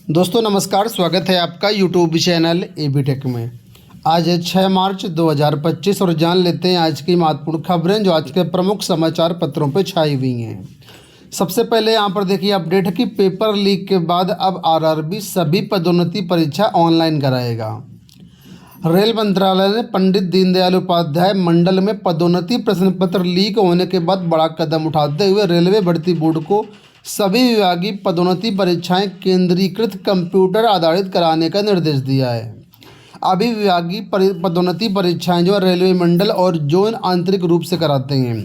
दोस्तों नमस्कार, स्वागत है आपका यूट्यूब चैनल एबी टेक में। आज है 6 मार्च 2025 और जान लेते हैं आज की महत्वपूर्ण खबरें जो आज के प्रमुख समाचार पत्रों पर छाई हुई हैं। सबसे पहले यहाँ पर देखिए अपडेट है कि पेपर लीक के बाद अब आरआरबी सभी पदोन्नति परीक्षा ऑनलाइन कराएगा। रेल मंत्रालय ने पंडित दीनदयाल उपाध्याय मंडल में पदोन्नति प्रश्न पत्र लीक होने के बाद बड़ा कदम उठाते हुए रेलवे भर्ती बोर्ड को सभी विभागीय पदोन्नति परीक्षाएं केंद्रीकृत कंप्यूटर आधारित कराने का निर्देश दिया है। अभी विभागीय पदोन्नति परीक्षाएं जो रेलवे मंडल और जोन आंतरिक रूप से कराते हैं।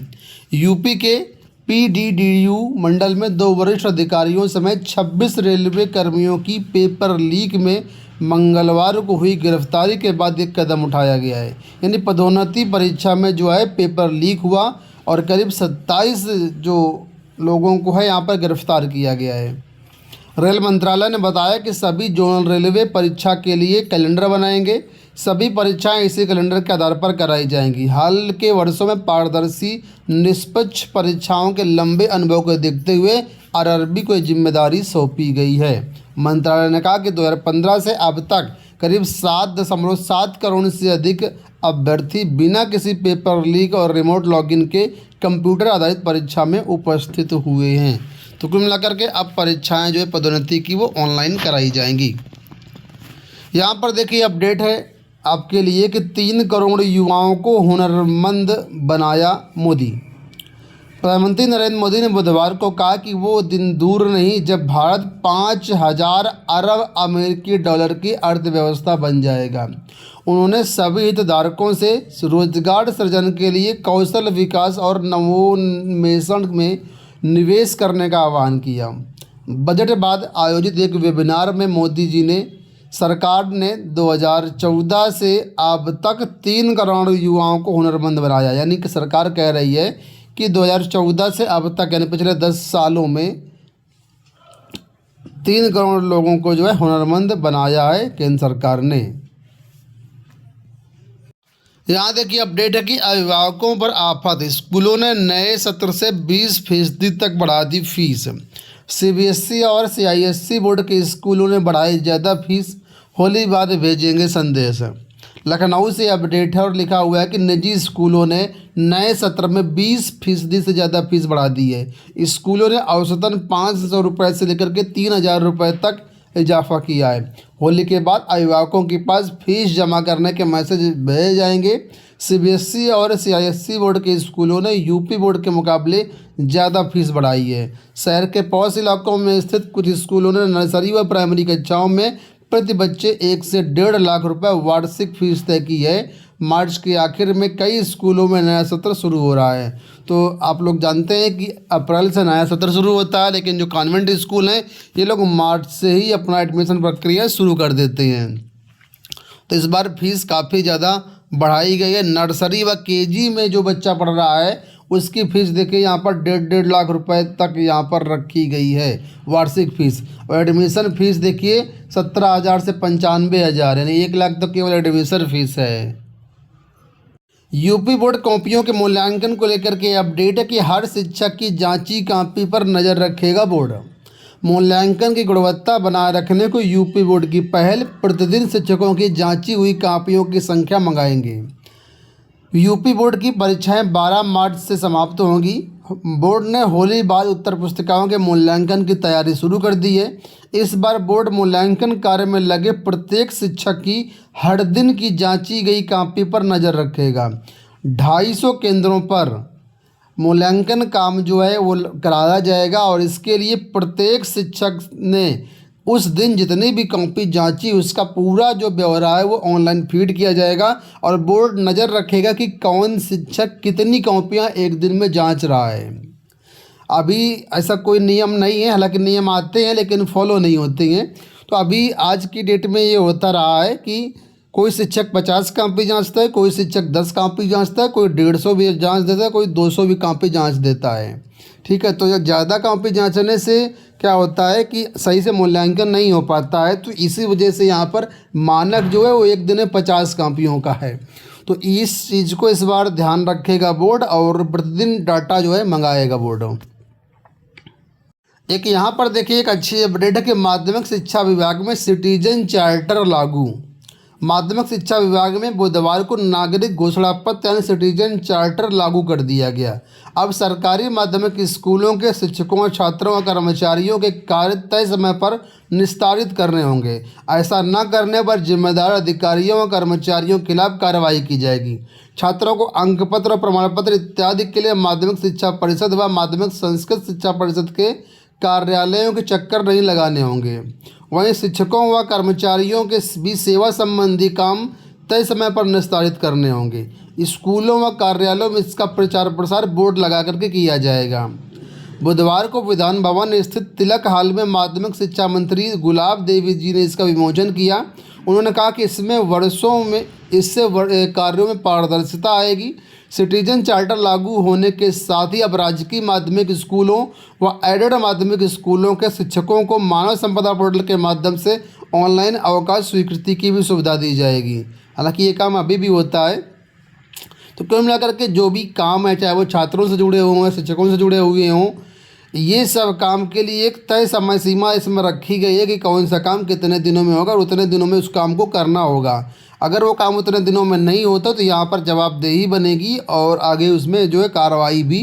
यूपी के पीडीडीयू मंडल में 2 वरिष्ठ अधिकारियों समेत 26 रेलवे कर्मियों की पेपर लीक में मंगलवार को हुई गिरफ्तारी के बाद एक कदम उठाया गया है। यानी पदोन्नति परीक्षा में जो है पेपर लीक हुआ और करीब 27 जो लोगों को है यहाँ पर गिरफ्तार किया गया है। रेल मंत्रालय ने बताया कि सभी जोनल रेलवे परीक्षा के लिए कैलेंडर बनाएंगे। सभी परीक्षाएं इसी कैलेंडर के आधार पर कराई जाएंगी। हाल के वर्षों में पारदर्शी निष्पक्ष परीक्षाओं के लंबे अनुभव को देखते हुए आरआरबी को जिम्मेदारी सौंपी गई है। मंत्रालय ने कहा कि 2015 से अब तक करीब 7.7 करोड़ से अधिक अभ्यर्थी बिना किसी पेपर लीक और रिमोट लॉगिन के कंप्यूटर आधारित परीक्षा में उपस्थित हुए हैं। तो कुल मिलाकर के अब परीक्षाएं जो है पदोन्नति की वो ऑनलाइन कराई जाएंगी। यहाँ पर देखिए अपडेट है आपके लिए कि 3 करोड़ युवाओं को हुनरमंद बनाया मोदी। प्रधानमंत्री नरेंद्र मोदी ने बुधवार को कहा कि वो दिन दूर नहीं जब भारत 5,000 अरब अमेरिकी डॉलर की अर्थव्यवस्था बन जाएगा। उन्होंने सभी हितधारकों से रोजगार सृजन के लिए कौशल विकास और नवोन्मेषण में निवेश करने का आह्वान किया। बजट बाद आयोजित एक वेबिनार में मोदी जी ने सरकार ने 2014 से अब तक 3 करोड़ युवाओं को हुनरमंद बनाया। यानी कि सरकार कह रही है कि 2014 से अब तक यानी पिछले 10 सालों में 3 करोड़ लोगों को जो है हुनरमंद बनाया है केंद्र सरकार ने। यहाँ देखिए अपडेट है कि अभिभावकों पर आफत। स्कूलों ने नए सत्र से 20% तक बढ़ा दी फीस। सीबीएसई और सीआईएससी बोर्ड के स्कूलों ने बढ़ाई ज़्यादा फीस, होली बाद भेजेंगे संदेश। लखनऊ से अपडेट है और लिखा हुआ है कि निजी स्कूलों ने नए सत्र में 20% से ज़्यादा फीस बढ़ा दी है। स्कूलों ने औसतन 500 रुपये से लेकर के 3,000 रुपये तक इजाफा किया है। होली के बाद अभिभावकों के पास फीस जमा करने के मैसेज भेजे जाएंगे। सीबीएसई और सीआईएससी बोर्ड के स्कूलों ने यूपी बोर्ड के मुकाबले ज़्यादा फीस बढ़ाई है। शहर के पॉश इलाकों में स्थित कुछ स्कूलों ने नर्सरी व प्राइमरी कक्षाओं में प्रति बच्चे 1 से 1.5 लाख रुपए वार्षिक फीस तय की है। मार्च के आखिर में कई स्कूलों में नया सत्र शुरू हो रहा है। तो आप लोग जानते हैं कि अप्रैल से नया सत्र शुरू होता है, लेकिन जो कॉन्वेंट स्कूल हैं ये लोग मार्च से ही अपना एडमिशन प्रक्रिया शुरू कर देते हैं। तो इस बार फीस काफ़ी ज़्यादा बढ़ाई गई है। नर्सरी व केजी में जो बच्चा पढ़ रहा है उसकी फ़ीस देखिए यहाँ पर 1.5 लाख रुपए तक यहाँ पर रखी गई है वार्षिक फ़ीस। और एडमिशन फ़ीस देखिए 17,000 से 95,000 यानी 1 लाख तक केवल एडमिशन फ़ीस है। यूपी बोर्ड कॉपियों के मूल्यांकन को लेकर के अपडेट है कि हर शिक्षक की जांची कॉपी पर नज़र रखेगा बोर्ड। मूल्यांकन की गुणवत्ता बनाए रखने को यूपी बोर्ड की पहल। प्रतिदिन शिक्षकों की जांची हुई कॉपियों की संख्या मंगाएंगे। यूपी बोर्ड की परीक्षाएं 12 मार्च से समाप्त होंगी। बोर्ड ने होली बाद उत्तर पुस्तिकाओं के मूल्यांकन की तैयारी शुरू कर दी है। इस बार बोर्ड मूल्यांकन कार्य में लगे प्रत्येक शिक्षक की हर दिन की जांची गई कॉपी पर नज़र रखेगा। 250 केंद्रों पर मूल्यांकन काम जो है वो कराया जाएगा और इसके लिए प्रत्येक शिक्षक ने उस दिन जितनी भी कॉपी जांची उसका पूरा जो ब्यौरा है वो ऑनलाइन फीड किया जाएगा और बोर्ड नज़र रखेगा कि कौन शिक्षक कितनी कॉपियां एक दिन में जांच रहा है। अभी ऐसा कोई नियम नहीं है, हालांकि नियम आते हैं लेकिन फॉलो नहीं होते हैं। तो अभी आज की डेट में ये होता रहा है कि कोई शिक्षक 50 कॉपी जांचता है, कोई शिक्षक 10 कॉपी जांचता है, कोई 150 भी जांच देता है, कोई 200 भी कॉपी जांच देता है। ठीक है, तो ज़्यादा कॉपी जांचने से क्या होता है कि सही से मूल्यांकन नहीं हो पाता है। तो इसी वजह से यहाँ पर मानक जो है वो एक दिन में 50 कॉपियों का है। तो इस चीज़ को इस बार ध्यान रखेगा बोर्ड और प्रतिदिन डाटा जो है मंगाएगा बोर्ड। एक यहाँ पर देखिए एक अच्छी अपडेट है कि माध्यमिक शिक्षा विभाग में सिटीजन चार्टर लागू। माध्यमिक शिक्षा विभाग में बुधवार को नागरिक घोषणा पत्र यानी सिटीजन चार्टर लागू कर दिया गया। अब सरकारी माध्यमिक स्कूलों के शिक्षकों, छात्रों और कर्मचारियों के कार्य तय समय पर निस्तारित करने होंगे। ऐसा न करने पर जिम्मेदार अधिकारियों और कर्मचारियों के खिलाफ कार्रवाई की जाएगी। छात्रों को अंक पत्र और प्रमाण पत्र इत्यादि के लिए माध्यमिक शिक्षा परिषद व माध्यमिक संस्कृत शिक्षा परिषद के कार्यालयों के चक्कर नहीं लगाने होंगे। वहीं शिक्षकों व कर्मचारियों के भी सेवा संबंधी काम तय समय पर निस्तारित करने होंगे। स्कूलों व कार्यालयों में इसका प्रचार प्रसार बोर्ड लगा करके किया जाएगा। बुधवार को विधान भवन स्थित तिलक हाल में माध्यमिक शिक्षा मंत्री गुलाब देवी जी ने इसका विमोचन किया। उन्होंने कहा कि इसमें वर्षों में इससे कार्यों में पारदर्शिता आएगी। सिटीजन चार्टर लागू होने के साथ ही अब राजकीय माध्यमिक स्कूलों व एडेड माध्यमिक स्कूलों के शिक्षकों को मानव संपदा पोर्टल के माध्यम से ऑनलाइन अवकाश स्वीकृति की भी सुविधा दी जाएगी। हालांकि ये काम अभी भी होता है। तो कुल मिलाकर के जो भी काम है, चाहे वो छात्रों से जुड़े हों, शिक्षकों से जुड़े हुए हों, ये सब काम के लिए एक तय समय सीमा इसमें रखी गई है कि कौन सा काम कितने दिनों में होगा और उतने दिनों में उस काम को करना होगा। अगर वो काम उतने दिनों में नहीं होता तो यहाँ पर जवाबदेही बनेगी और आगे उसमें जो है कार्रवाई भी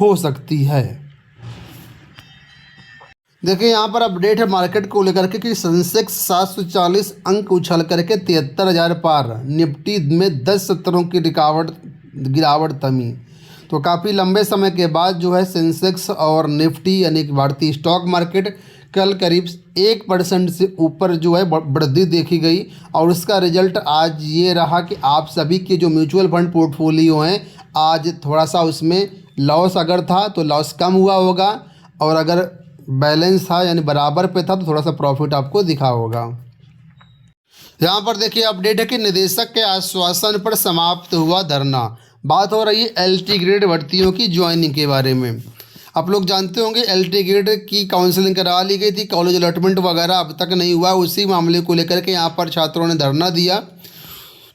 हो सकती है। देखिए यहाँ पर अपडेट है मार्केट को लेकर के कि सेंसेक्स 740 अंक उछल करके 73,000 पार। निफ्टी में 10 सत्रों की गिरावट थमी। तो काफ़ी लंबे समय के बाद जो है सेंसेक्स और निफ्टी यानी कि भारतीय स्टॉक मार्केट कल करीब 1% से ऊपर जो है वृद्धि देखी गई। और उसका रिजल्ट आज ये रहा कि आप सभी के जो म्यूचुअल फंड पोर्टफोलियो हैं आज थोड़ा सा उसमें लॉस अगर था तो लॉस कम हुआ होगा, और अगर बैलेंस था यानी बराबर पे था तो थोड़ा सा प्रॉफिट आपको दिखा होगा। यहाँ पर देखिए अपडेट है कि निदेशक के आश्वासन पर समाप्त हुआ धरना। बात हो रही है LT ग्रेड भर्तियों की ज्वाइनिंग के बारे में। आप लोग जानते होंगे LT ग्रेड की काउंसलिंग करा ली गई थी, कॉलेज अलॉटमेंट वगैरह अब तक नहीं हुआ। उसी मामले को लेकर के यहाँ पर छात्रों ने धरना दिया।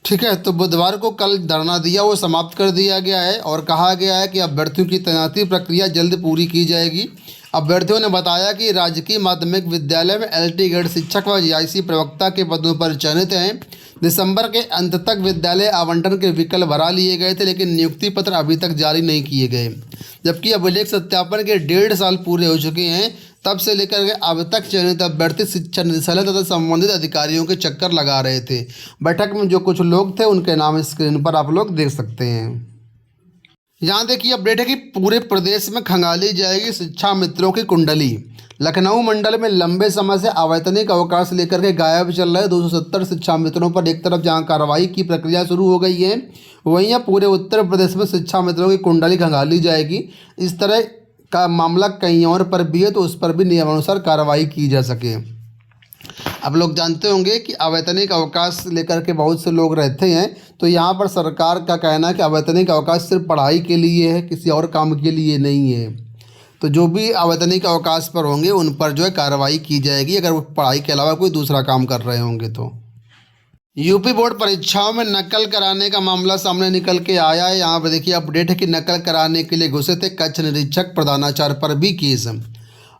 ठीक है, तो बुधवार को कल धरना दिया, वो समाप्त कर दिया गया है और कहा गया है कि अभ्यर्थियों की तैनाती प्रक्रिया जल्द पूरी की जाएगी। अभ्यर्थियों ने बताया कि राजकीय माध्यमिक विद्यालय में LT ग्रेड शिक्षक व JIC प्रवक्ता के पदों पर चयनित हैं। दिसंबर के अंत तक विद्यालय आवंटन के विकल्प भरा लिए गए थे, लेकिन नियुक्ति पत्र अभी तक जारी नहीं किए गए। जबकि अभिलेख सत्यापन के 1.5 साल पूरे हो चुके हैं। तब से लेकर के अब तक चयनित अभ्यर्थी शिक्षा निदेशालय तथा संबंधित अधिकारियों के चक्कर लगा रहे थे। बैठक में जो कुछ लोग थे उनके नाम स्क्रीन पर आप लोग देख सकते हैं। यहाँ देखिए अपडेट है कि पूरे प्रदेश में खंगाली जाएगी शिक्षा मित्रों की कुंडली। लखनऊ मंडल में लंबे समय से अवैतनिक अवकाश लेकर के गायब चल रहे 270 शिक्षा मित्रों पर एक तरफ जहाँ कार्रवाई की प्रक्रिया शुरू हो गई है, वहीं पूरे उत्तर प्रदेश में शिक्षा मित्रों की कुंडली खंगाली जाएगी। इस तरह का मामला कहीं और पर भी है तो उस पर भी नियमानुसार कार्रवाई की जा सके। आप लोग जानते होंगे कि अवैतनिक अवकाश लेकर के बहुत से लोग रहते हैं, तो यहाँ पर सरकार का कहना है कि अवैतनिक अवकाश सिर्फ पढ़ाई के लिए है, किसी और काम के लिए नहीं है। तो जो भी अवैतनिक अवकाश पर होंगे उन पर जो है कार्रवाई की जाएगी, अगर वो पढ़ाई के अलावा कोई दूसरा काम कर रहे होंगे तो। यूपी बोर्ड परीक्षाओं में नकल कराने का मामला सामने निकल के आया है। यहाँ पर देखिए अपडेट है कि नकल कराने के लिए घुसे थे कच्छ निरीक्षक प्रधानाचार्य पर भी केस।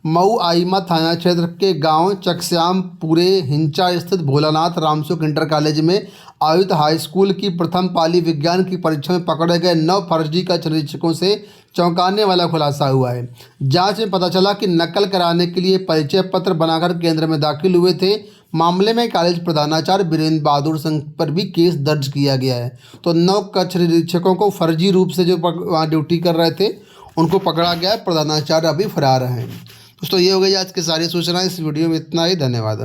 मऊ आइमा थाना क्षेत्र के गांव चकश्यामपुरे हिंचा स्थित भोलानाथ रामसुख इंटर कॉलेज में आयुक्त हाई स्कूल की प्रथम पाली विज्ञान की परीक्षा में पकड़े गए 9 फर्जी कच्छ निरीक्षकों से चौंकाने वाला खुलासा हुआ है। जांच में पता चला कि नकल कराने के लिए परिचय पत्र बनाकर केंद्र में दाखिल हुए थे। मामले में कॉलेज प्रधानाचार्य वीरेंद्र बहादुर सिंह पर भी केस दर्ज किया गया है। तो 9 कच्छ निरीक्षकों को फर्जी रूप से जो वहाँ ड्यूटी कर रहे थे उनको पकड़ा गया। प्रधानाचार्य अभी फरार हैं। दोस्तों ये हो गई आज की सारी सूचनाएं। इस वीडियो में इतना ही। धन्यवाद।